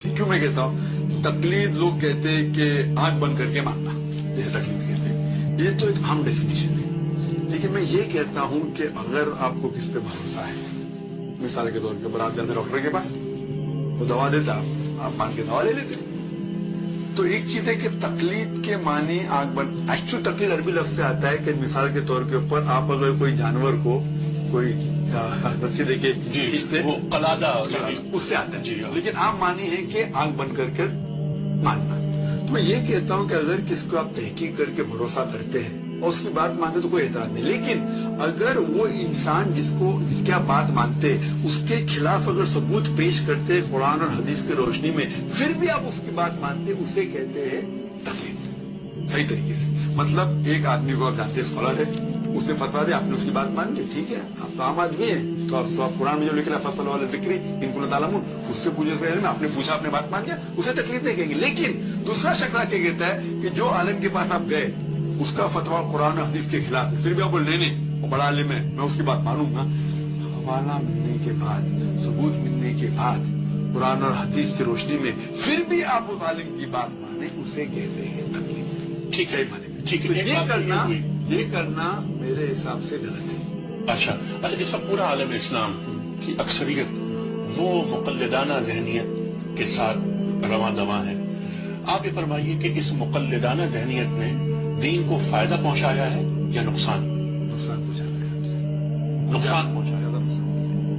क्यों मैं कहता हूँ तकलीद, लोग कहते हैं कि आंख बंद करके मानना, जैसे तकलीद कहते हैं, ये तो एक आम डेफिनेशन है। लेकिन मैं ये कहता हूँ कि अगर आपको किस पे भरोसा है, मिसाल के तौर पर आप जाते डॉक्टर के पास, वो दवा देता, आप मान के दवा ले लेते। तो एक चीज है कि तकलीद के मानी आंख बंद, एक्चुअल तकलीद अरबी लफ्ज से आता है कि मिसाल के तौर के ऊपर आप अगर कोई जानवर को कोई रस्सी देके खींचते, वो कलादा उससे आता है। लेकिन आप मानी है कि आंख बंद करके मानना। तो मैं ये कहता हूं कि अगर किसको आप तहकीक करके भरोसा करते हैं और उसकी बात मानते तो कोई एतराज नहीं, लेकिन अगर वो इंसान जिसकी आप बात मानते उसके खिलाफ अगर सबूत पेश करते कुरान और हदीस की रोशनी में, फिर भी आप उसकी बात मानते, उसे कहते हैं तकलीद। सही तरीके से मतलब एक आदमी को आप जानते हैं, स्कॉलर है, उसने फतवा दिया, आपने उसकी बात मान ली, ठीक है, आप तो आम आदमी है, तो आप कुरान में जो लिख रहे हैं फसल वाले जिक्री इनको तालमुन, उससे पूछे से आपने पूछा, आपने बात मान लिया, उसे तकलीफ नहीं कहेंगे। लेकिन दूसरा शख्स आके कहता है कि जो आलिम के पास आप गए उसका फतवा कुरान और हदीस के खिलाफ है, फिर भी आप बोल नहीं वो बड़ा आलिम है, मैं उसकी बात मानूंगा। हवाला मिलने के बाद, सबूत मिलने के बाद, कुरान और हदीस की रोशनी में फिर भी आप उस आलिम की बात माने, उसे कहते हैं तकलीफ। ठीक है, माने ठीक है। ये करना मेरे हिसाब से गलत है। अच्छा, इसका पूरा आलम इस्लाम की अक्सरियत वो मुक़ल्लिदाना ज़हनियत के साथ रवां दवा है। आप ये फरमाइए कि इस मुक़ल्लिदाना ज़हनियत ने दीन को फायदा पहुंचाया है या नुकसान? नुकसान पहुंचाया है, सबसे नुकसान पहुंचाया।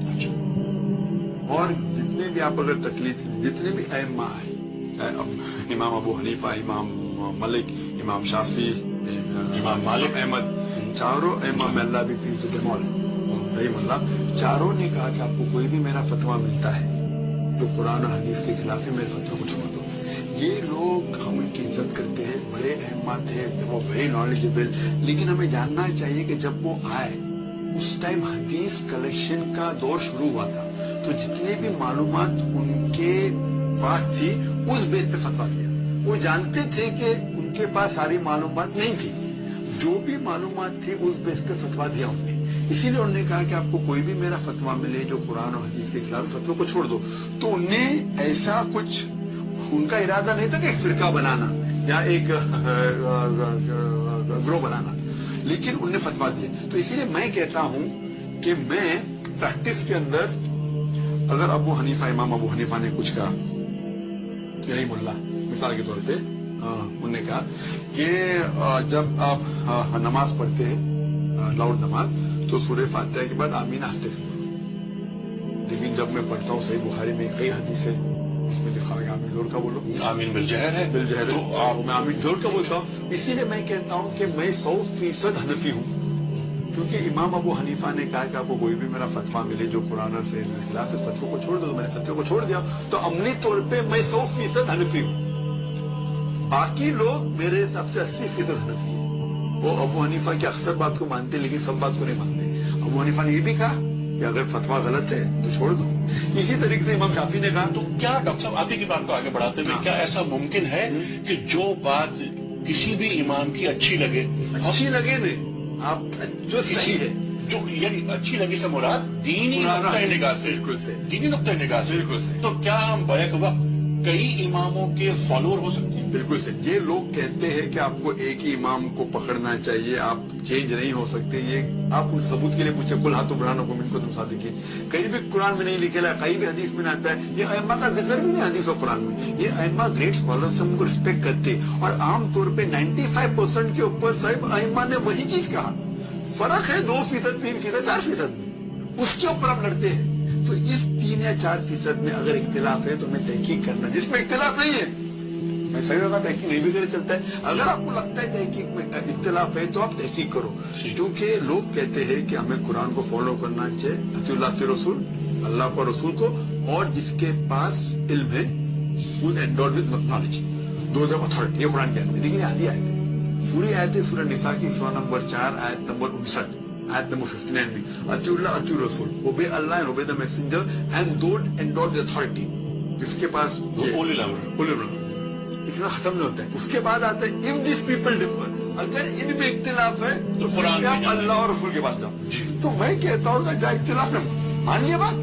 अच्छा, और जितने भी आप अगर तकलीफ, जितने भी अइम्मा है, इमाम अबू हनीफा, इमाम मलिक, इमाम शाफी, इमाम मालिक अहमद, चारों इमाम में अल्लाह भी पीस रहमतुल्लाह, चारों ने कहा कि आपको कोई भी मेरा फतवा मिलता है जो कुरान और हदीस के खिलाफ है, मेरे फतवा को छोड़ दो। ये लोग हम उनकी इज्जत करते हैं, बड़े अहम्मा थे, वो वेरी नॉलेजेबल, लेकिन हमें जानना चाहिए कि जब वो आए उस टाइम हदीस कलेक्शन का दौर शुरू हुआ था, तो जितने भी मालूमात उनके पास थी उस बेस पे फतवा दिया। वो जानते थे कि उनके पास सारी मालूमात नहीं थी, जो भी मालूमात थी उस बेस पे फतवा दिया उन्होंने। इसीलिए उन्होंने कहा कि आपको कोई भी मेरा फतवा मिले जो कुरान और हदीस के खिलाफ, फतवे को छोड़ दो। तो उन्हें ऐसा कुछ, उनका इरादा नहीं था कि एक फिरका बनाना या एक ग्रोह बनाना, लेकिन उन्हें फतवा दिए। तो इसीलिए मैं कहता हूं कि मैं प्रैक्टिस के अंदर अगर अबू हनीफा, इमाम अबू हनीफा ने कुछ कहा, यही मुल्ला मिसाल के तौर पे उन्होंने कहा कि जब आप नमाज पढ़ते हैं, लाउड नमाज, तो सूरह फातिहा के बाद आमीन आस्ते से बोलो। लेकिन जब मैं पढ़ता हूँ सही बुखारी में कई हदीस है, इसमें लिखा है आमीन जोर का बोलो, आमीन बिलजहर है, बिलजहर, तो मैं आमीन जोर का बोलता हूँ। इसीलिए मैं कहता हूँ कि मैं 100% हनफी हूँ, क्योंकि इमाम अबू हनीफा ने कहा कि आपको कोई भी मेरा फतवा मिले जो कुरान से खिलाफ, इस फतवे को छोड़ दो। तो मैंने फतवे को छोड़ दिया, तो अमली तौर पे मैं 100% हनफी हूँ। बाकी लोग मेरे हिसाब से 80% हनफी है। वो अबू हनीफा की अक्सर बात को मानते, लेकिन सब बात को नहीं मानते। अबू हनीफा ने ये भी कहा कि अगर फतवा गलत है तो छोड़ दो। इसी तरीके से इमाम शाफी ने कहा। तो क्या डॉक्टर साहब, आगे की बात को आगे बढ़ाते हुए, क्या ऐसा मुमकिन है कि जो बात किसी भी इमाम की अच्छी लगे नहीं, आप जो सही है, जो यानी अच्छी लगी से मुराद दीनी नुक्ते निगाह से, बिल्कुल से दीनी नुक्ते निगाह से, बिल्कुल से, तो क्या हम बैक वक्त कई इमामों के फॉलोअर हो सकते हैं? बिल्कुल से। ये लोग कहते हैं कि आपको एक ही इमाम को पकड़ना चाहिए, आप चेंज नहीं हो सकते। ये आप उन सबूत के लिए पूछे, कुल हाथों बुरानों को मिनको तुम सादिकीन, कहीं भी कुरान में नहीं लिखेला, कहीं भी हदीस में नहीं आता है। ये अइम्मा का जिक्र भी नहीं हदीस और कुरान में। ये अइम्मा ग्रेट स्कॉलर्स, हम उनको रिस्पेक्ट करते, और आमतौर पर 95% के ऊपर सब अइम्मा ने वही चीज कहा। फर्क है 2%, 3%, 4%, उसके ऊपर हम लड़ते हैं। तो इस 3 या 4% में अगर इख्तिलाफ है तो मैं तहकीक करना, जिसमें इख्तिलाफ नहीं है मैं सही होगा, तहकीक नहीं भी करे चलता है। अगर आपको लगता है तहकीक में इख्तिलाफ है तो आप तहकीक करो, क्योंकि लोग कहते हैं कि हमें कुरान को फॉलो करना चाहिए, अतिउल्लाह के रसूल, अल्लाह को रसूल को, और जिसके पास इल्म है, फुल एंडोर्ड विद नॉलेज, दो जब अथॉरिटी। ये कुरान कहते हैं, लेकिन आधी आयत है, पूरी आयत है सूरह निसा की सूरह नंबर 4 आयत नंबर 59, आयत नंबर 59 में अतिउल्लाह अतिउर रसूल, obey Allah and obey the messenger and don't एंडोर्ड द अथॉरिटी, जिसके पास उलुल अम्र, इतना खत्म नहीं होता है। उसके बाद आता है इफ दिस पीपल डिफर, अगर इनमें इख्तिलाफ है तो कुरान अल्लाह और रसूल के पास जाओ। तो मैं कहता हूँ जहाँ इख्तिलाफ है मान लिया बात,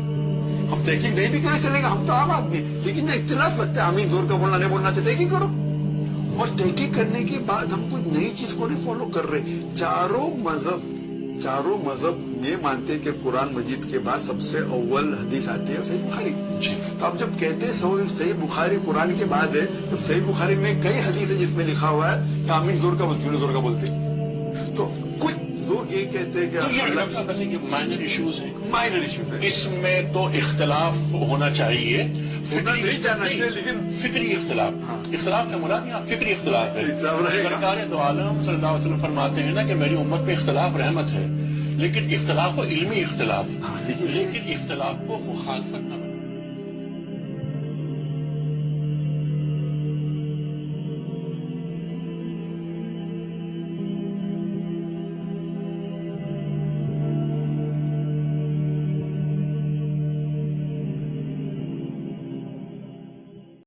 اب تحقیق نہیں بھی کرے چلے گا, ہم تو عام آدمی, لیکن اختلاف رکھتے ہیں آمین زور کا بولنا نہیں بولنا چاہتے, تحقیق کرو. اور تحقیق کرنے کے بعد ہم کوئی نئی چیز کو نہیں فالو کر رہے. چاروں مذہب یہ مانتے ہیں کہ قرآن مجید کے بعد سب سے اول حدیث آتی ہے صحیح بخاری. تو آپ جب کہتے ہیں صحیح بخاری قرآن کے بعد ہے, تو صحیح بخاری میں کئی حدیث ہے جس میں لکھا ہوا ہے کہ آمین زور کا بولتے, زور کا بولتے. تو کچھ لوگ یہ کہتے ہیں کہ یہ مائنر ایشوز ہیں, مائنر ایشو ہے, اس میں تو اختلاف ہونا چاہیے, نہیں جانا چاہیے, لیکن فکری اختلاف. اختلاف سے مراد یہاں فکری اختلاف ہے. سرکار دو عالم صلی اللہ علیہ وسلم فرماتے ہیں نا کہ میری امت میں اختلاف رحمت ہے, لیکن اختلاف کو علمی اختلاف, لیکن اختلاف کو مخالفت نہ